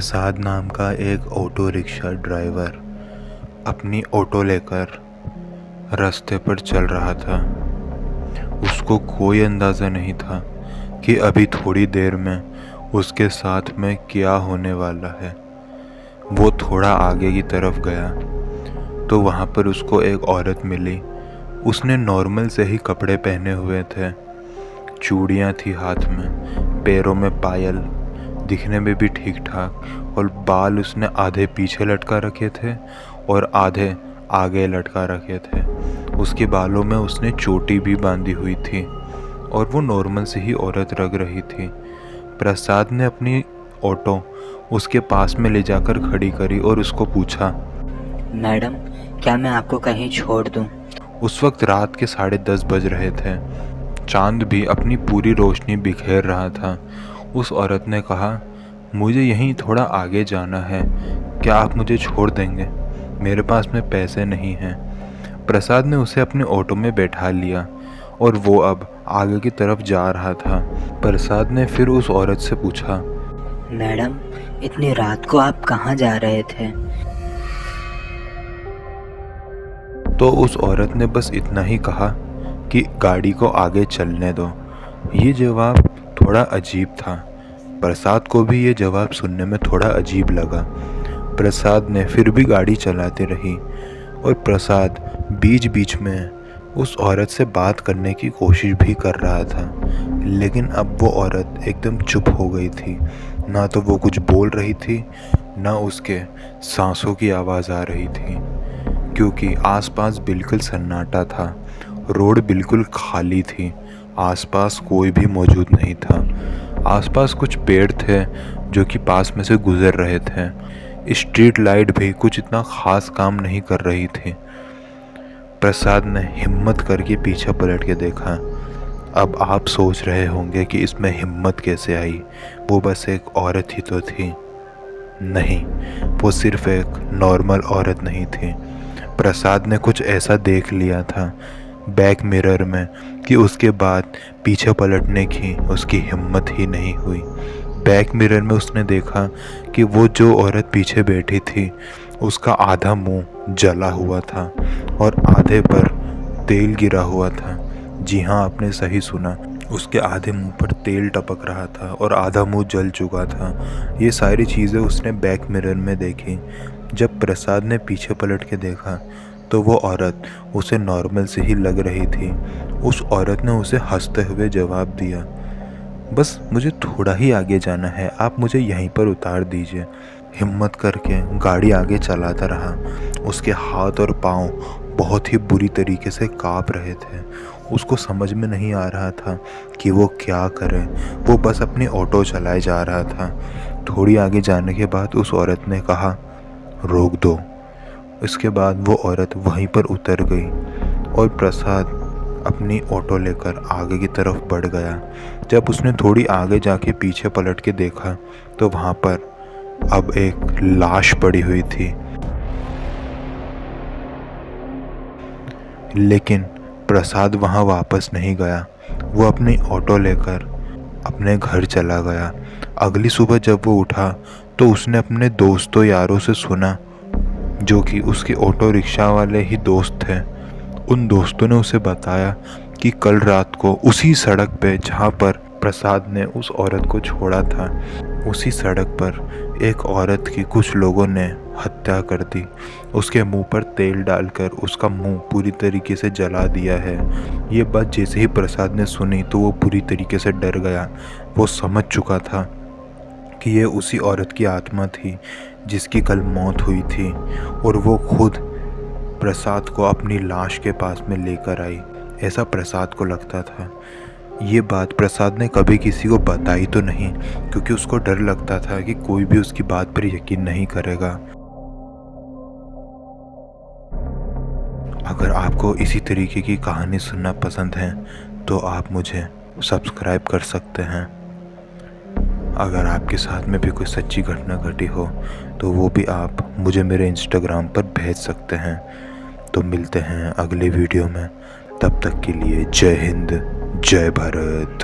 प्रसाद नाम का एक ऑटो रिक्शा ड्राइवर अपनी ऑटो लेकर रास्ते पर चल रहा था। उसको कोई अंदाज़ा नहीं था कि अभी थोड़ी देर में उसके साथ में क्या होने वाला है। वो थोड़ा आगे की तरफ गया तो वहाँ पर उसको एक औरत मिली। उसने नॉर्मल से ही कपड़े पहने हुए थे, चूड़ियाँ थी हाथ में, पैरों में पायल, दिखने में भी ठीक ठाक, और बाल उसने आधे पीछे लटका रखे थे और आधे आगे लटका रखे थे। उसके बालों में उसने चोटी भी बांधी हुई थी और वो नॉर्मल से ही औरत लग रही थी। प्रसाद ने अपनी ऑटो उसके पास में ले जाकर खड़ी करी और उसको पूछा, मैडम, क्या मैं आपको कहीं छोड़ दूं? उस वक्त रात के 10:30 बज रहे थे। चांद भी अपनी पूरी रोशनी बिखेर रहा था। उस औरत ने कहा, मुझे यहीं थोड़ा आगे जाना है, क्या आप मुझे छोड़ देंगे? मेरे पास में पैसे नहीं हैं। प्रसाद ने उसे अपने ऑटो में बैठा लिया और वो अब आगे की तरफ जा रहा था। प्रसाद ने फिर उस औरत से पूछा, मैडम, इतनी रात को आप कहाँ जा रहे थे? तो उस औरत ने बस इतना ही कहा कि गाड़ी को आगे चलने दो। ये जवाब थोड़ा अजीब था। प्रसाद को भी ये जवाब सुनने में थोड़ा अजीब लगा। प्रसाद ने फिर भी गाड़ी चलाती रही और प्रसाद बीच बीच में उस औरत से बात करने की कोशिश भी कर रहा था, लेकिन अब वो औरत एकदम चुप हो गई थी। ना तो वो कुछ बोल रही थी, ना उसके सांसों की आवाज़ आ रही थी, क्योंकि आसपास बिल्कुल सन्नाटा था। रोड बिल्कुल खाली थी, आसपास कोई भी मौजूद नहीं था। आसपास कुछ पेड़ थे जो कि पास में से गुजर रहे थे। स्ट्रीट लाइट भी कुछ इतना ख़ास काम नहीं कर रही थी। प्रसाद ने हिम्मत करके पीछे पलट के देखा। अब आप सोच रहे होंगे कि इसमें हिम्मत कैसे आई, वो बस एक औरत ही तो थी। नहीं, वो सिर्फ एक नॉर्मल औरत नहीं थी। प्रसाद ने कुछ ऐसा देख लिया था बैक मिरर में कि उसके बाद पीछे पलटने की उसकी हिम्मत ही नहीं हुई। बैक मिरर में उसने देखा कि वो जो औरत पीछे बैठी थी उसका आधा मुंह जला हुआ था और आधे पर तेल गिरा हुआ था। जी हाँ, आपने सही सुना, उसके आधे मुंह पर तेल टपक रहा था और आधा मुंह जल चुका था। ये सारी चीज़ें उसने बैक मिरर में देखी। जब प्रसाद ने पीछे पलट के देखा तो वो औरत उसे नॉर्मल से ही लग रही थी। उस औरत ने उसे हंसते हुए जवाब दिया, बस मुझे थोड़ा ही आगे जाना है, आप मुझे यहीं पर उतार दीजिए। हिम्मत करके गाड़ी आगे चलाता रहा। उसके हाथ और पाँव बहुत ही बुरी तरीके से काँप रहे थे। उसको समझ में नहीं आ रहा था कि वो क्या करे। वो बस अपनी ऑटो चलाए जा रहा था। थोड़ी आगे जाने के बाद उस औरत ने कहा, रोक दो। इसके बाद वो औरत वहीं पर उतर गई और प्रसाद अपनी ऑटो लेकर आगे की तरफ बढ़ गया। जब उसने थोड़ी आगे जाके पीछे पलट के देखा तो वहाँ पर अब एक लाश पड़ी हुई थी। लेकिन प्रसाद वहाँ वापस नहीं गया। वो अपनी ऑटो लेकर अपने घर चला गया। अगली सुबह जब वो उठा तो उसने अपने दोस्तों यारों से सुना, जो कि उसके ऑटो रिक्शा वाले ही दोस्त थे। उन दोस्तों ने उसे बताया कि कल रात को उसी सड़क पे जहाँ पर प्रसाद ने उस औरत को छोड़ा था, उसी सड़क पर एक औरत की कुछ लोगों ने हत्या कर दी। उसके मुंह पर तेल डालकर उसका मुंह पूरी तरीके से जला दिया है। ये बात जैसे ही प्रसाद ने सुनी तो वो पूरी तरीके से डर गया। वो समझ चुका था कि ये उसी औरत की आत्मा थी जिसकी कल मौत हुई थी और वो खुद प्रसाद को अपनी लाश के पास में लेकर आई, ऐसा प्रसाद को लगता था। ये बात प्रसाद ने कभी किसी को बताई तो नहीं, क्योंकि उसको डर लगता था कि कोई भी उसकी बात पर यकीन नहीं करेगा। अगर आपको इसी तरीके की कहानी सुनना पसंद है तो आप मुझे सब्सक्राइब कर सकते हैं। अगर आपके साथ में भी कोई सच्ची घटना घटी हो तो वो भी आप मुझे मेरे इंस्टाग्राम पर भेज सकते हैं। तो मिलते हैं अगले वीडियो में, तब तक के लिए जय हिंद, जय भारत।